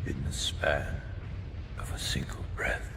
in the span of a single breath.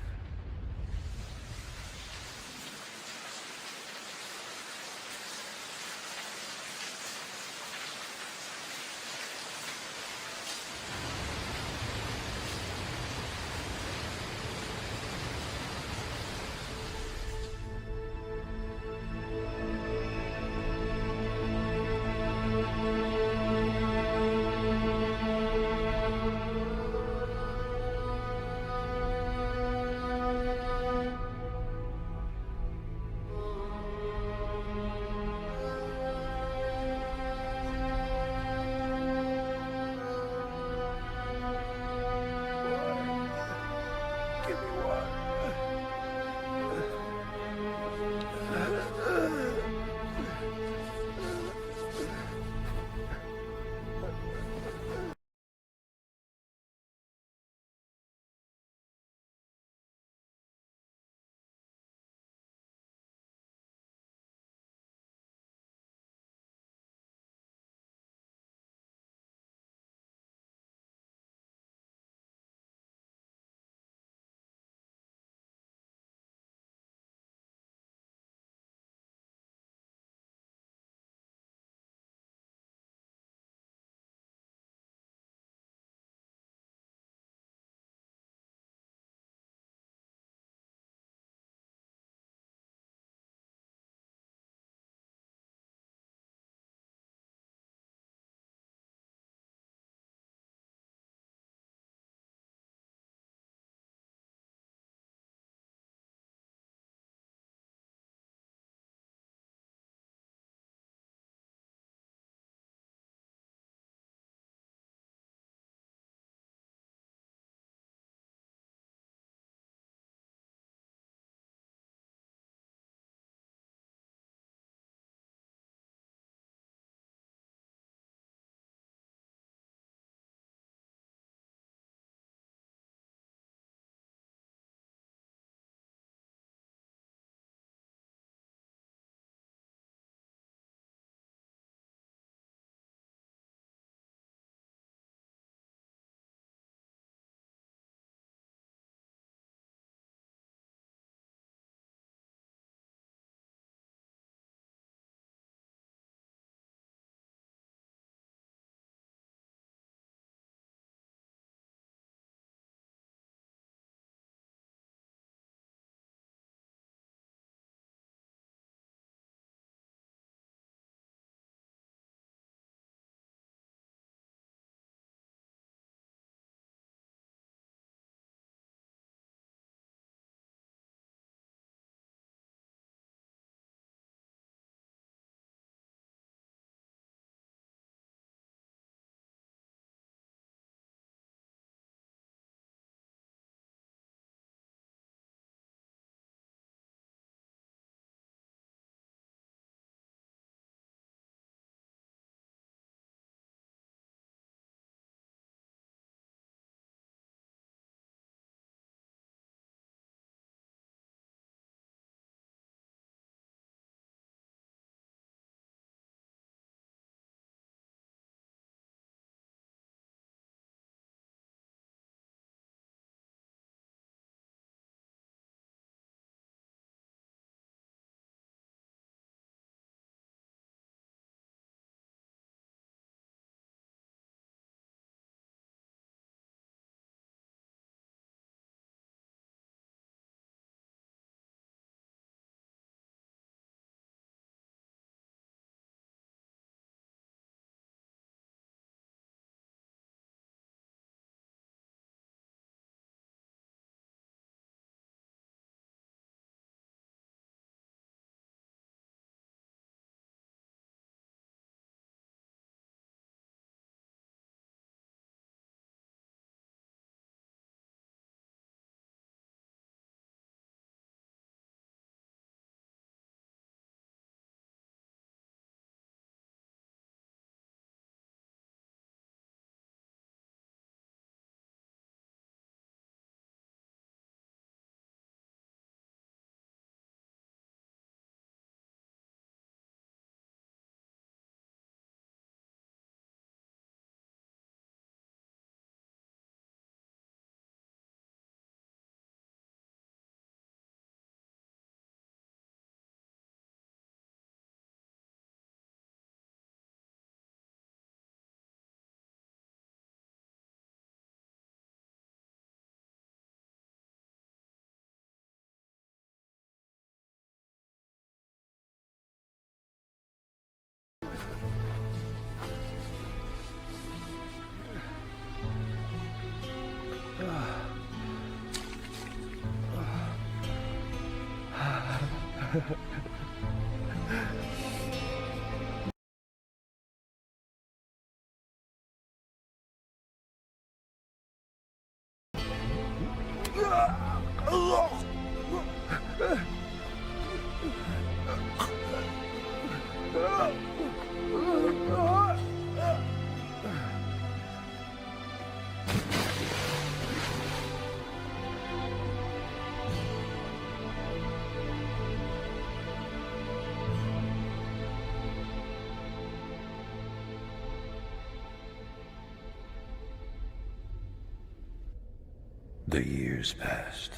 The years passed.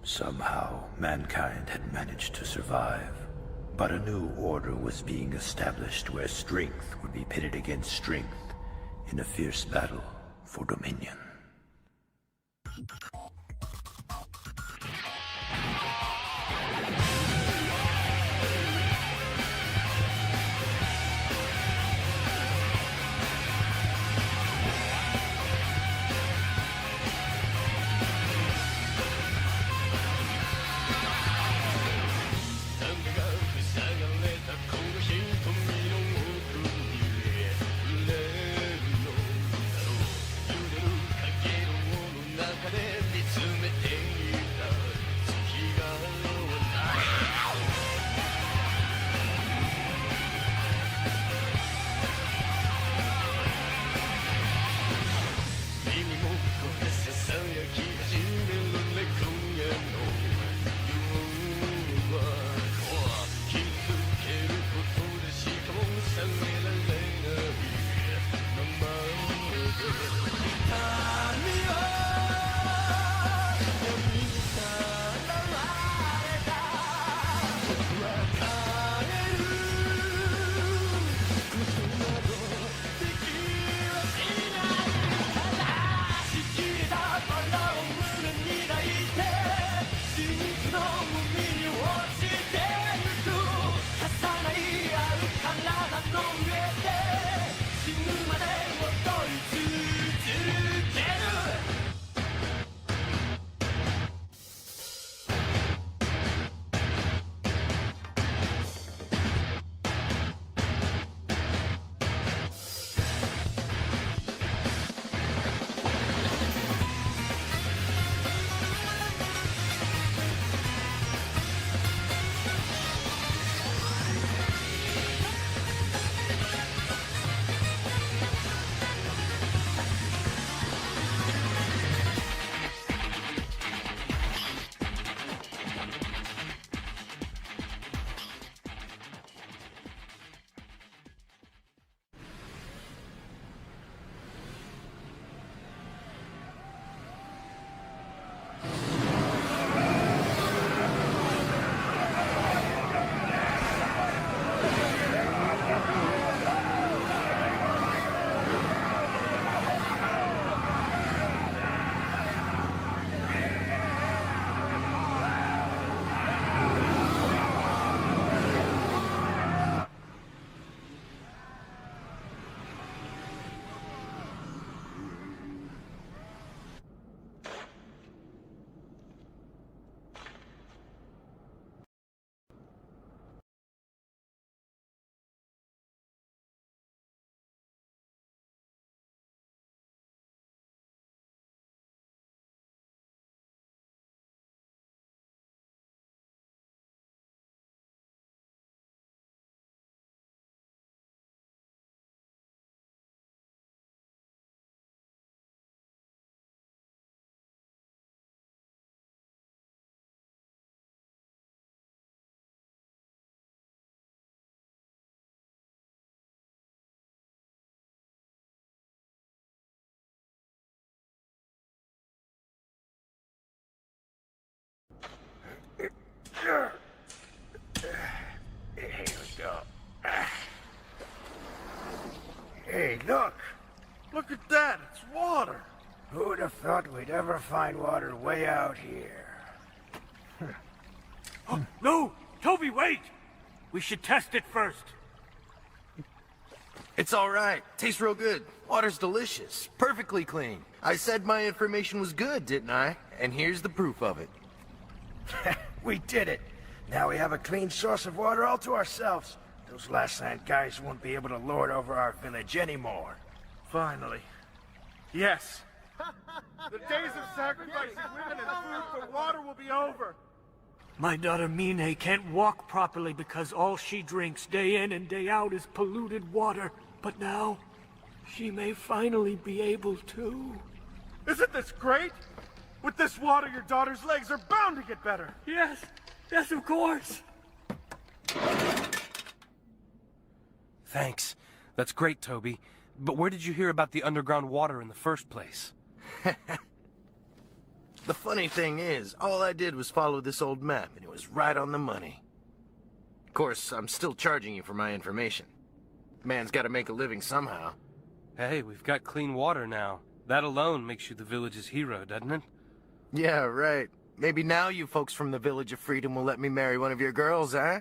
Somehow, mankind had managed to survive. But a new order was being established where strength would be pitted against strength in a fierce battle for dominion. Here we go. Hey, look! Look at that, it's water! Who'd have thought we'd ever find water way out here? Oh, no! Toby, wait! We should test it first. It's all right. Tastes real good. Water's delicious. Perfectly clean. I said my information was good, didn't I? And here's the proof of it. We did it! Now we have a clean source of water all to ourselves. Those last land guys won't be able to lord over our village anymore. Finally. Yes. The days of sacrificing women and food for water will be over. My daughter Mine can't walk properly because all she drinks day in and day out is polluted water. But now, she may finally be able to. Isn't this great? With this water, your daughter's legs are bound to get better. Yes, yes, of course. Thanks. That's great, Toby. But where did you hear about the underground water in the first place? The funny thing is, all I did was follow this old map, and it was right on the money. Of course, I'm still charging you for my information. Man's gotta make a living somehow. Hey, we've got clean water now. That alone makes you the village's hero, doesn't it? Yeah, right. Maybe now you folks from the Village of Freedom will let me marry one of your girls, huh?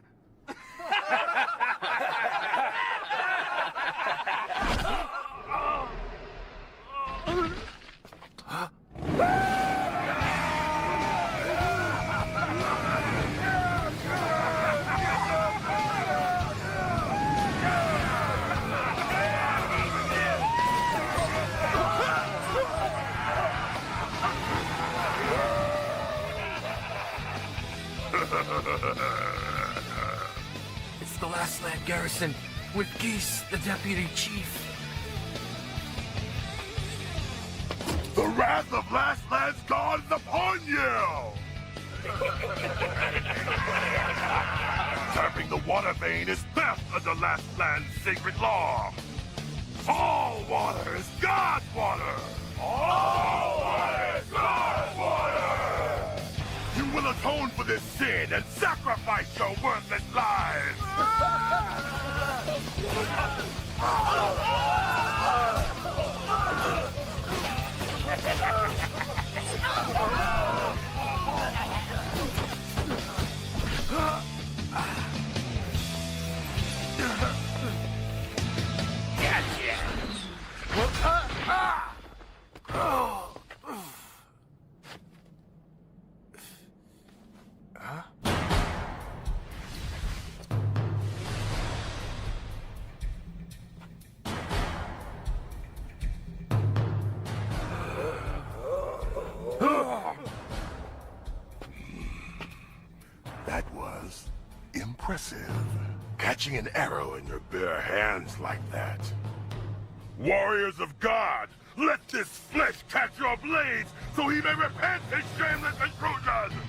It's the last land garrison with Geese, the deputy chief. The wrath of Last Land's God is upon you! Tapping the water vein is theft under Last Land's sacred law. All water is God's water! All water is God's water! You will atone for this sin and sacrifice your worthless lives! That was impressive. Catching an arrow in your bare hands like that. Warriors of God, let this flesh catch your blades so he may repent his shameless intrusion!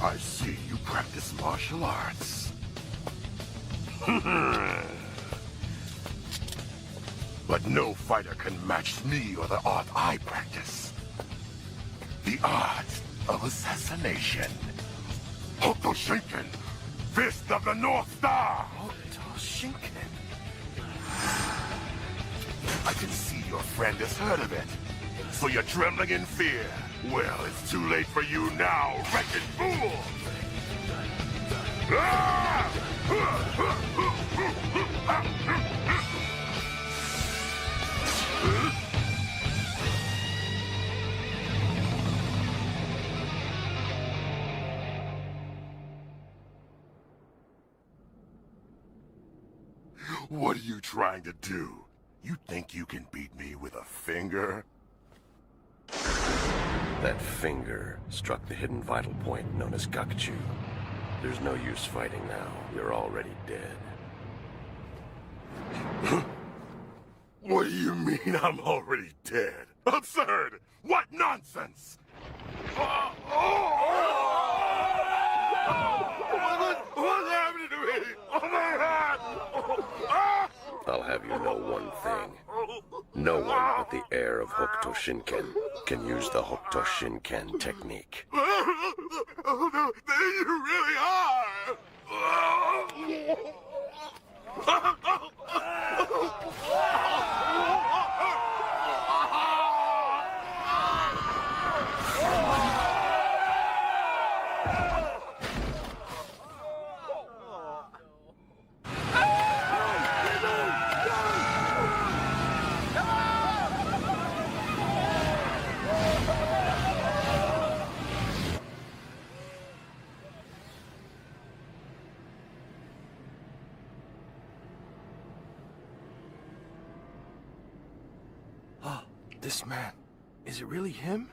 I see you practice martial arts. But no fighter can match me or the art I practice. The art of assassination. Hotoshinken, Fist of the North Star! Hotoshinken? I can see your friend has heard of it. So you're trembling in fear. Well, it's too late for you now, wretched fool! What are you trying to do? You think you can beat me with a finger? The That finger struck the hidden vital point known as Gakuchu. There's no use fighting now. You're already dead. What do you mean I'm already dead? Absurd! What nonsense! What's happening to me? Oh my God! I'll have you know one thing. No one but the heir of Hokuto Shinken can use the Hokuto Shinken technique. Oh no, there you really This man, is it really him?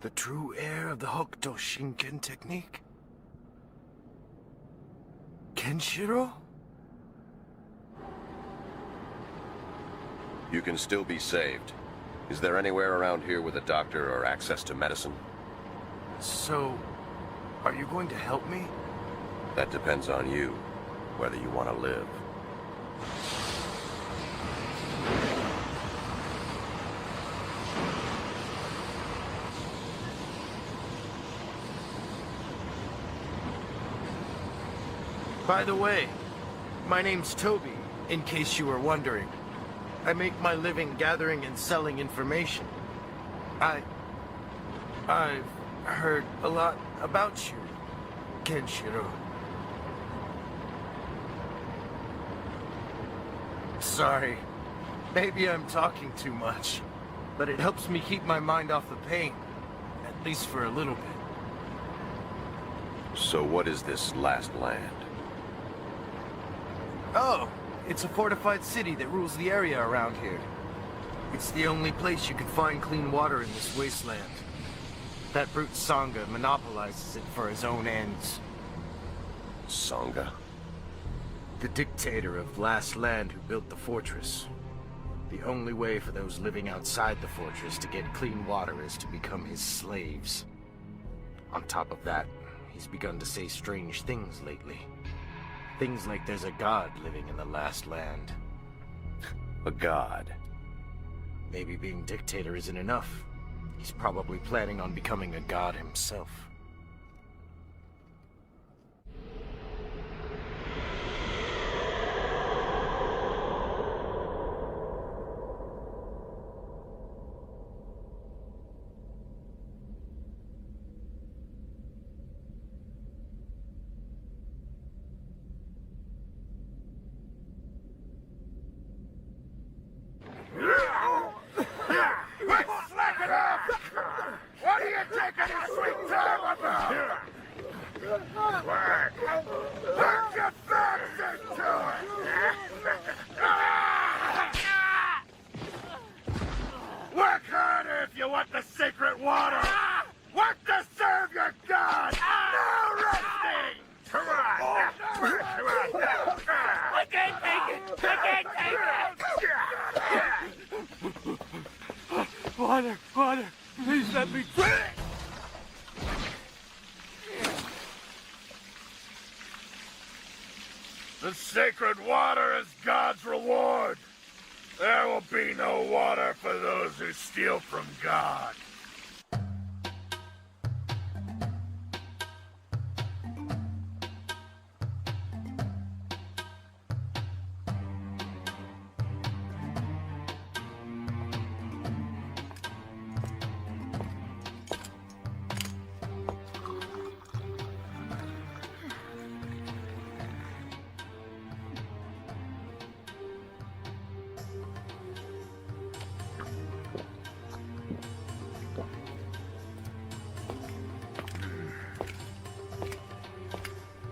The true heir of the Hokuto Shinken technique? Kenshiro? You can still be saved. Is there anywhere around here with a doctor or access to medicine? So, are you going to help me? That depends on you, whether you want to live. By the way, my name's Toby, in case you were wondering. I make my living gathering and selling information. I've heard a lot about you, Kenshiro. Sorry, maybe I'm talking too much, but it helps me keep my mind off the pain, at least for a little bit. So what is this last land? Oh, it's a fortified city that rules the area around here. It's the only place you can find clean water in this wasteland. That brute Sangha monopolizes it for his own ends. Sangha? The dictator of Last Land who built the fortress. The only way for those living outside the fortress to get clean water is to become his slaves. On top of that, he's begun to say strange things lately. Things like there's a god living in the Last Land. A god? Maybe being dictator isn't enough. He's probably planning on becoming a god himself. Slack it off! What are you taking your sweet time about? Work! Put your thumbs into it! Work harder if you want the sacred water! Work to serve your god! No resting! Come on! Come on! I can't take it! I can't take it! Water! Water! Please let me drink! The sacred water is God's reward. There will be no water for those who steal from God.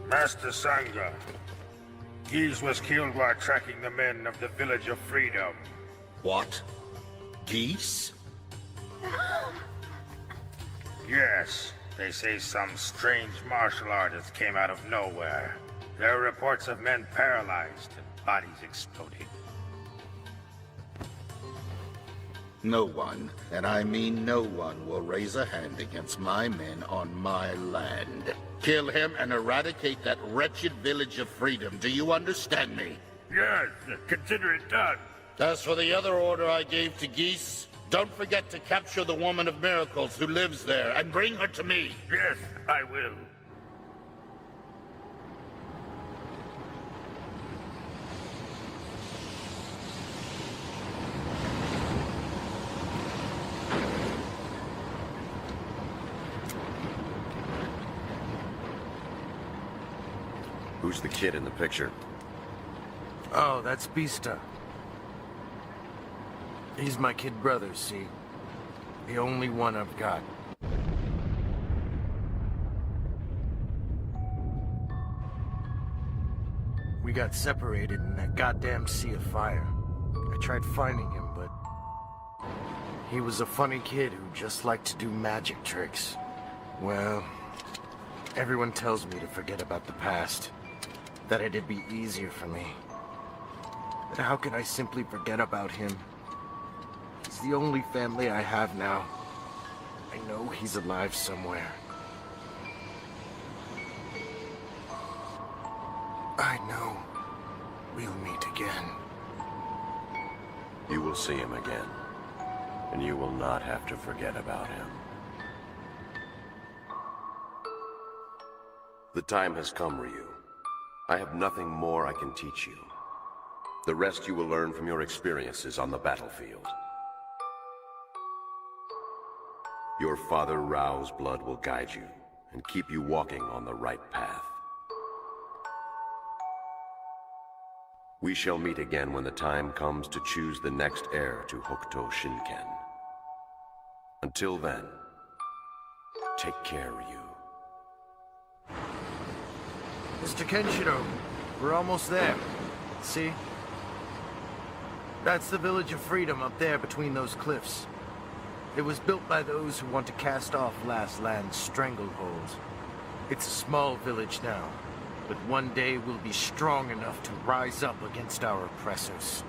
Master Sangha, Geese was killed while tracking the men of the Village of Freedom. What? Geese? Yes, they say some strange martial artist came out of nowhere. There are reports of men paralyzed and bodies exploding. No one, and I mean no one, will raise a hand against my men on my land. Kill him and eradicate that wretched village of freedom. Do you understand me? Yes, consider it done. As for the other order I gave to Geese, don't forget to capture the woman of miracles who lives there and bring her to me. Yes, I will. Who's the kid in the picture? Oh, that's Beasta. He's my kid brother, see? The only one I've got. We got separated in that goddamn sea of fire. I tried finding him, but... he was a funny kid who just liked to do magic tricks. Well, everyone tells me to forget about the past. That it'd be easier for me. But how can I simply forget about him? He's the only family I have now. I know he's alive somewhere. I know we'll meet again. You will see him again, and you will not have to forget about him. The time has come, Ryu. I have nothing more I can teach you. The rest you will learn from your experiences on the battlefield. Your father Rao's blood will guide you and keep you walking on the right path. We shall meet again when the time comes to choose the next heir to Hokuto Shinken. Until then, take care, Ryu. Mr. Kenshiro, we're almost there. See? That's the Village of Freedom up there between those cliffs. It was built by those who want to cast off Last Land's stranglehold. It's a small village now, but one day we'll be strong enough to rise up against our oppressors.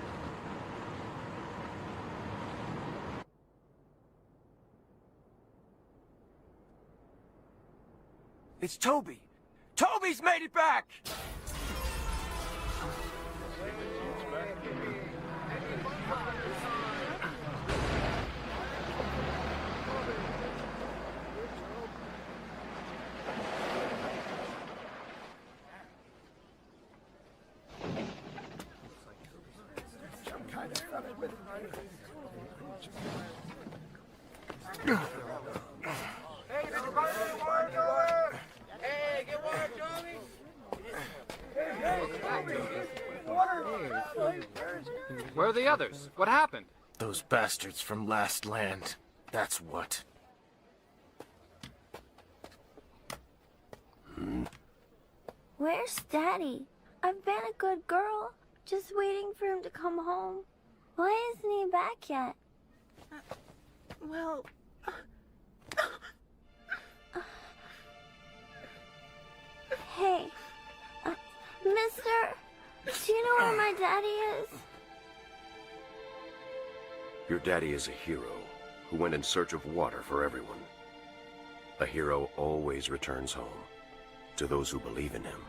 It's Toby! Toby's made it back! Where are the others? What happened? Those bastards from Last Land. That's what. Where's Daddy? I've been a good girl, just waiting for him to come home. Why isn't he back yet? Well... Hey, mister, do you know where my daddy is? Your daddy is a hero who went in search of water for everyone. A hero always returns home, to those who believe in him.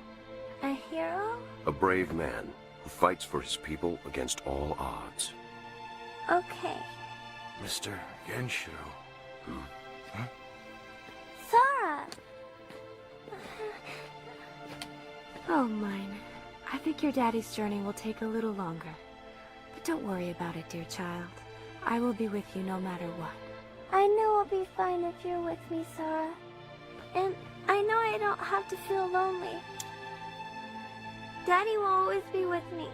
A hero? A brave man who fights for his people against all odds. Okay. Mr. Kenshiro. Sarah! Oh, mine. I think your daddy's journey will take a little longer. But don't worry about it, dear child. I will be with you no matter what. I know I'll be fine if you're with me, Sarah. And I know I don't have to feel lonely. Daddy will always be with me.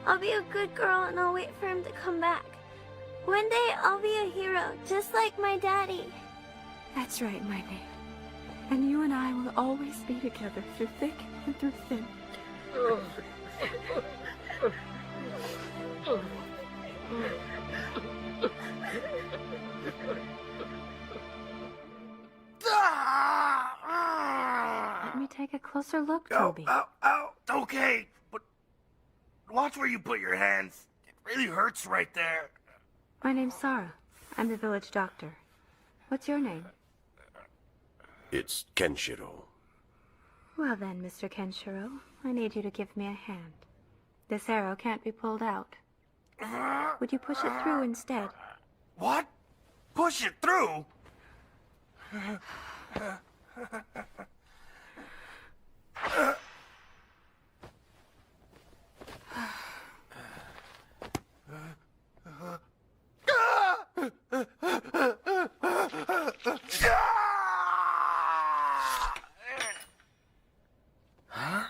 I'll be a good girl and I'll wait for him to come back. One day I'll be a hero, just like my daddy. That's right, my name. And you and I will always be together through thick and through thin. closer look, Ow, Toby. ow, ow. Okay, but watch where you put your hands. It really hurts right there. My name's Sarah. I'm the village doctor. What's your name? It's Kenshiro. Well then, Mr. Kenshiro, I need you to give me a hand. This arrow can't be pulled out. Would you push it through instead? What? Push it through? Huh?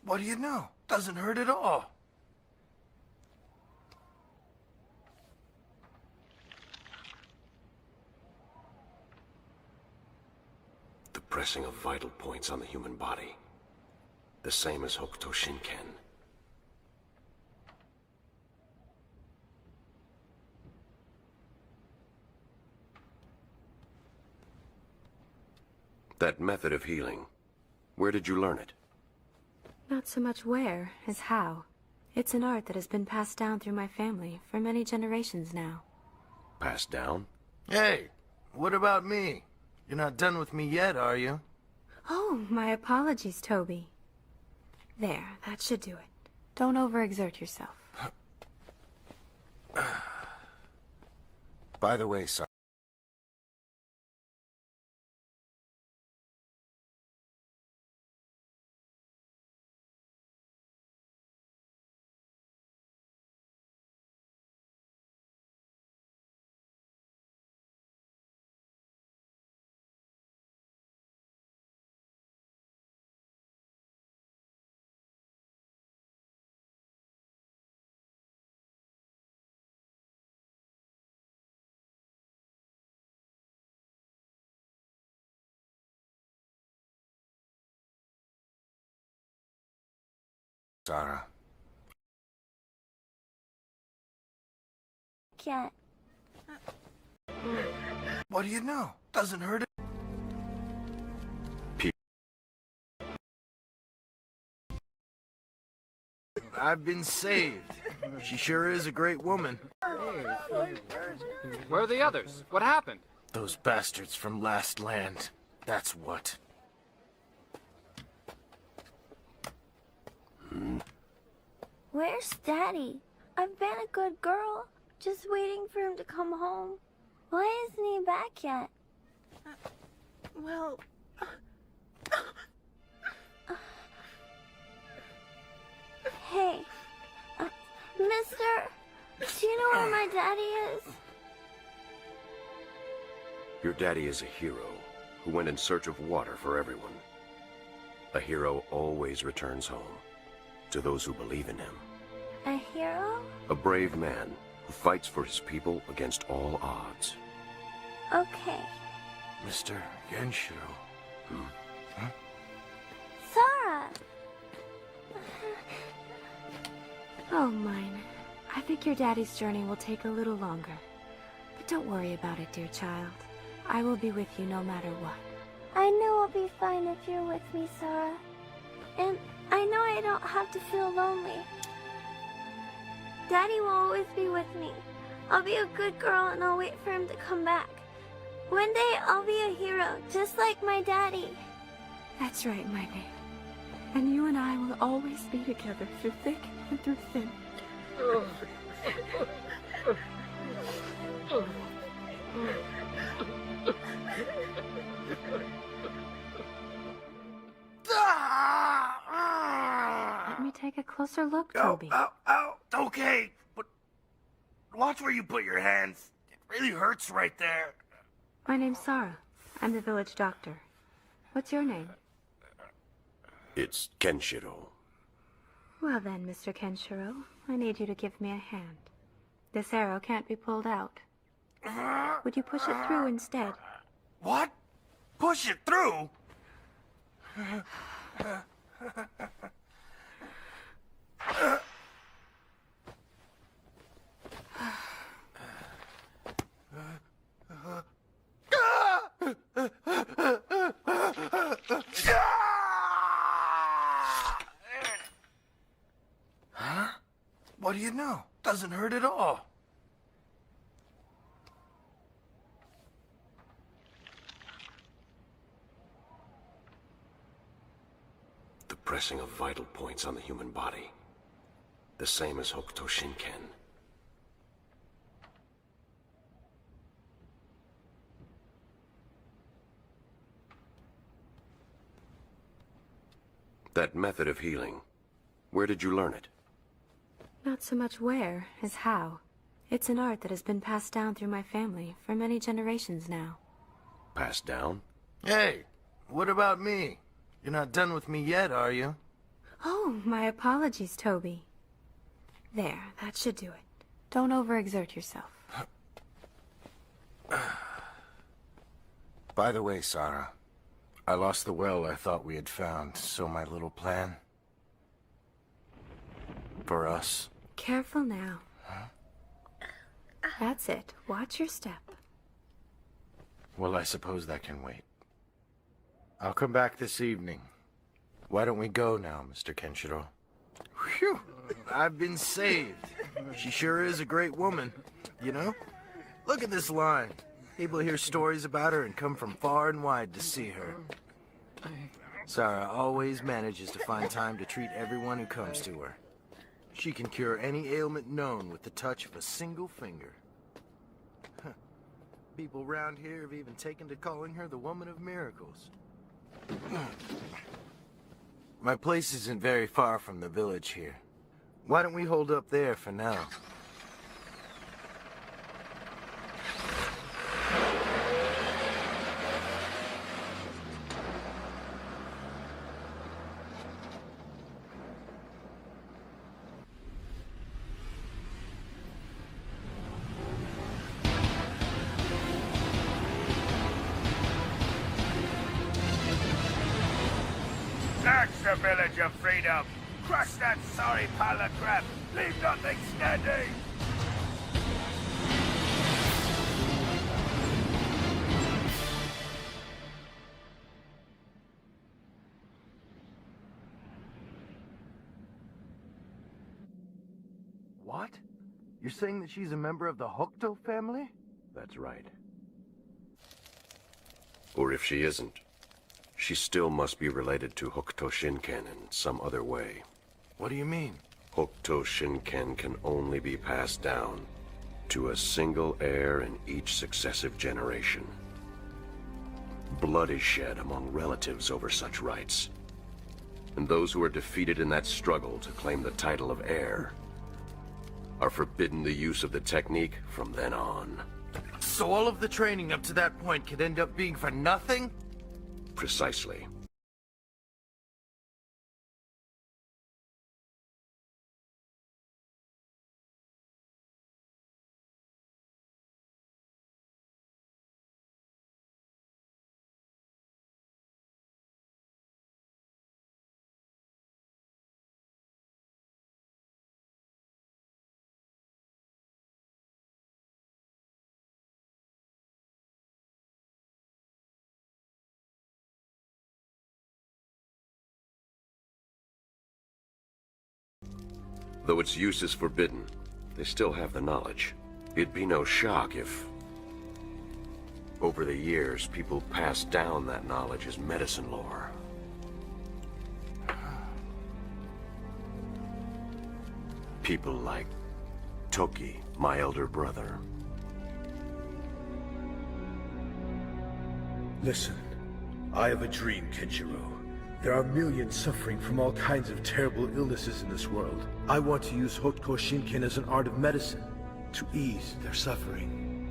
What do you know? Doesn't hurt at all. The pressing of vital points on the human body. The same as Hokuto Shinken. That method of healing, where did you learn it? Not so much where as how. It's an art that has been passed down through my family for many generations now. Passed down? Hey, what about me? You're not done with me yet, are you? Oh, my apologies, Toby. There, that should do it. Don't overexert yourself. By the way, Sarah. Sarah. Cat. What do you know? Doesn't hurt it. I've been saved. She sure is a great woman. Where are the others? What happened? Those bastards from Last Land. That's what. Where's Daddy? I've been a good girl, just waiting for him to come home. Why isn't he back yet? Well... Hey, mister, do you know where my daddy is? Your daddy is a hero who went in search of water for everyone. A hero always returns home to those who believe in him. A hero? A brave man who fights for his people against all odds. Okay. Mr. Kenshiro. Sarah! Oh, mine. I think your daddy's journey will take a little longer. But don't worry about it, dear child. I will be with you no matter what. I know I'll be fine if you're with me, Sarah. And I know I don't have to feel lonely. Daddy will always be with me. I'll be a good girl and I'll wait for him to come back. One day I'll be a hero, just like my daddy. That's right, my babe. And you and I will always be together through thick and through thin. Let me take a closer look, Toby. Ow, ow, ow. Okay, but watch where you put your hands. It really hurts right there. My name's Sarah. I'm the village doctor. What's your name? It's Kenshiro. Well then, Mr. Kenshiro, I need you to give me a hand. This arrow can't be pulled out. Would you push it through instead? What? Push it through? no, doesn't hurt at all. The pressing of vital points on the human body. The same as Hokuto Shinken. That method of healing, where did you learn it? Not so much where as how. It's an art that has been passed down through my family for many generations now. Passed down? Hey, what about me? You're not done with me yet, are you? Oh, my apologies, Toby. There, that should do it. Don't overexert yourself. By the way, Sarah, I lost the well I thought we had found, so my little plan... for us... Careful now. That's it. Watch your step. Well, I suppose that can wait. I'll come back this evening. Why don't we go now, Mr. Kenshiro? Phew! I've been saved. She sure is a great woman, you know? Look at this line. People hear stories about her and come from far and wide to see her. Sarah always manages to find time to treat everyone who comes to her. She can cure any ailment known with the touch of a single finger. People around here have even taken to calling her the Woman of Miracles. My place isn't very far from the village here. Why don't we hold up there for now? That's the village of freedom! Crush that sorry pile of crap! Leave nothing standing! What? You're saying that she's a member of the Hokuto family? That's right. Or if she isn't, she still must be related to Hokuto Shinken in some other way. What do you mean? Hokuto Shinken can only be passed down to a single heir in each successive generation. Blood is shed among relatives over such rights. And those who are defeated in that struggle to claim the title of heir are forbidden the use of the technique from then on. So all of the training up to that point could end up being for nothing? Precisely. Though its use is forbidden, they still have the knowledge. It'd be no shock if, over the years, people passed down that knowledge as medicine lore. People like Toki, my elder brother. Listen, I have a dream, Kenshiro. There are millions suffering from all kinds of terrible illnesses in this world. I want to use Hokuto Shinken as an art of medicine to ease their suffering.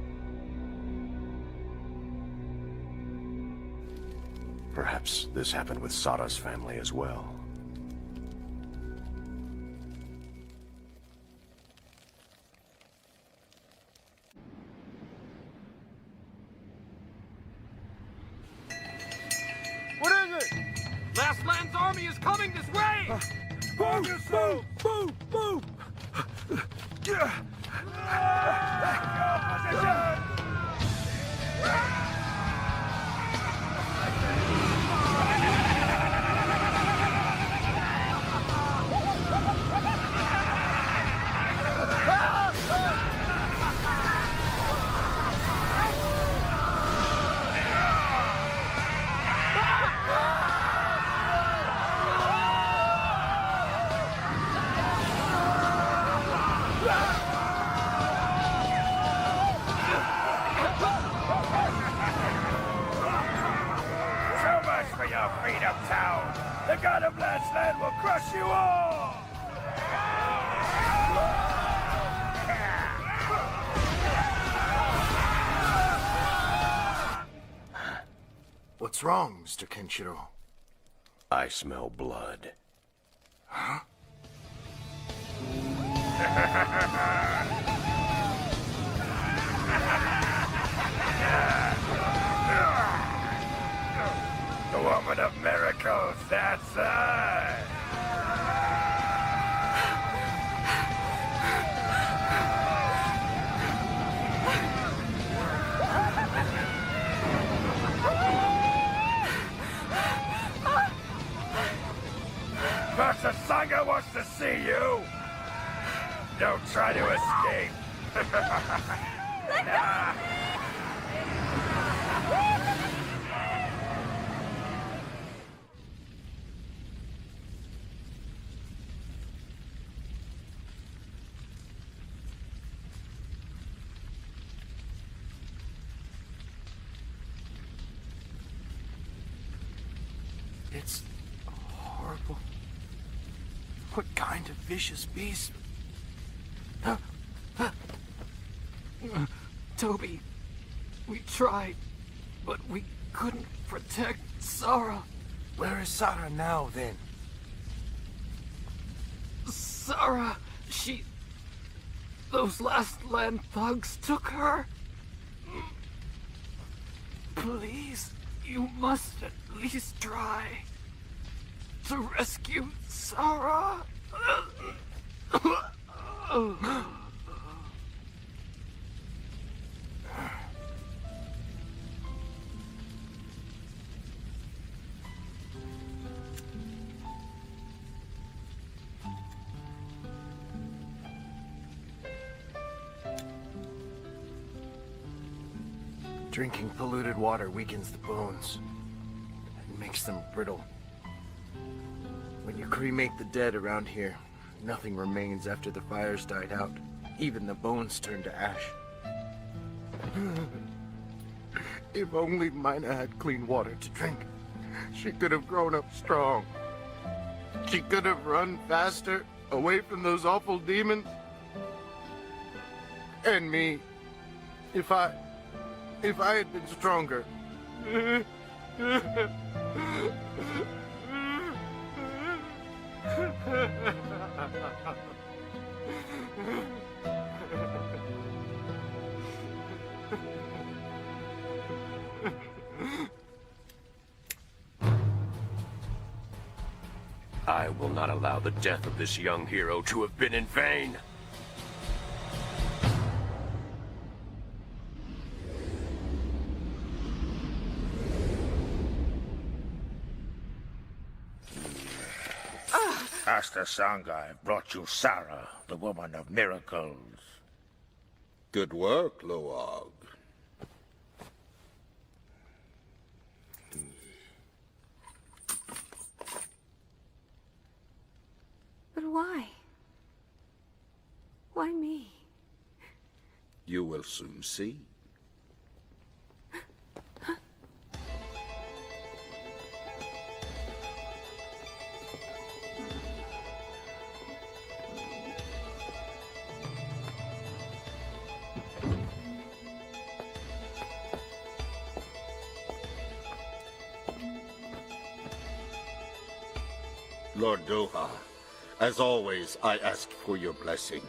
Perhaps this happened with Sada's family as well. What is it? Last Land's army is coming this way! Move! Move! Move! of Freedom Town! The god of Last Land will crush you all! What's wrong, Mr. Kenshiro? I smell blood. Huh? The woman of miracles, that's her! Master Sangha wants to see you! Don't try to escape! Nah. It's horrible. What kind of vicious beast? Toby, we tried, but we couldn't protect Sarah. Where is Sarah now, then? Sarah, those Last Land thugs took her. Please, you must at least try to rescue Sarah. Drinking polluted water weakens the bones and makes them brittle. When you cremate the dead around here, nothing remains after the fires died out. Even the bones turn to ash. If only Mina had clean water to drink, she could have grown up strong. She could have run faster, away from those awful demons. And me, if I had been stronger. I will not allow the death of this young hero to have been in vain. Master Sangha, I brought you Sarah, the woman of miracles. Good work, Loag. But why? Why me? You will soon see. Lord Doha, as always, I ask for your blessing.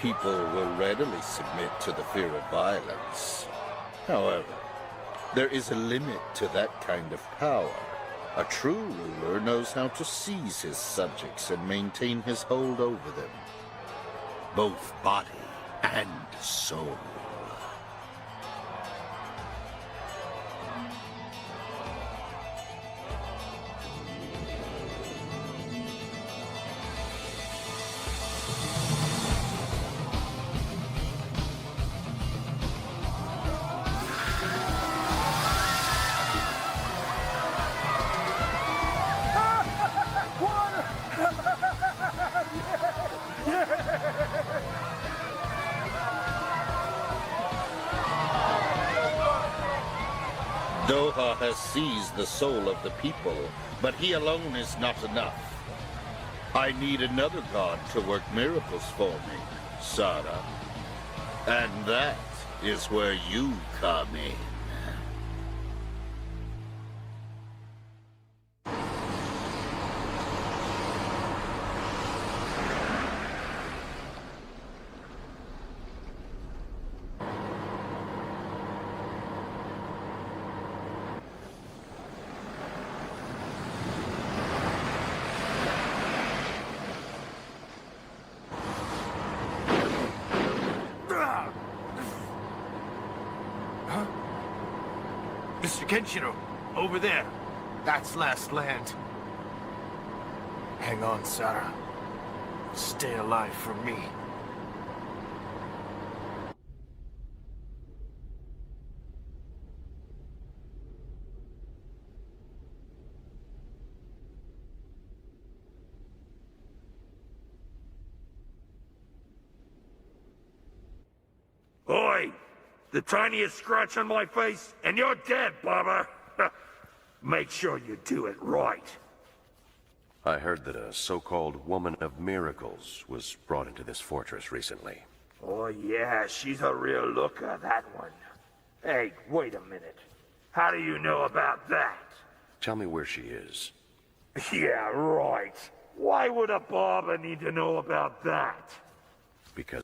people will readily submit to the fear of violence. However, there is a limit to that kind of power. A true ruler knows how to seize his subjects and maintain his hold over them, both body and soul. Doha has seized the soul of the people, but he alone is not enough. I need another god to work miracles for me, Sarah. And that is where you come in. Mr. Kenshiro, over there. That's Last Land. Hang on, Sarah. Stay alive for me. Oi! The tiniest scratch on my face, and you're dead, Baba! Make sure you do it right. I heard that a so-called woman of miracles was brought into this fortress recently. Oh yeah, she's a real looker, that one. Hey, wait a minute. How do you know about that? Tell me where she is. Yeah, right. Why would a barber need to know about that? Because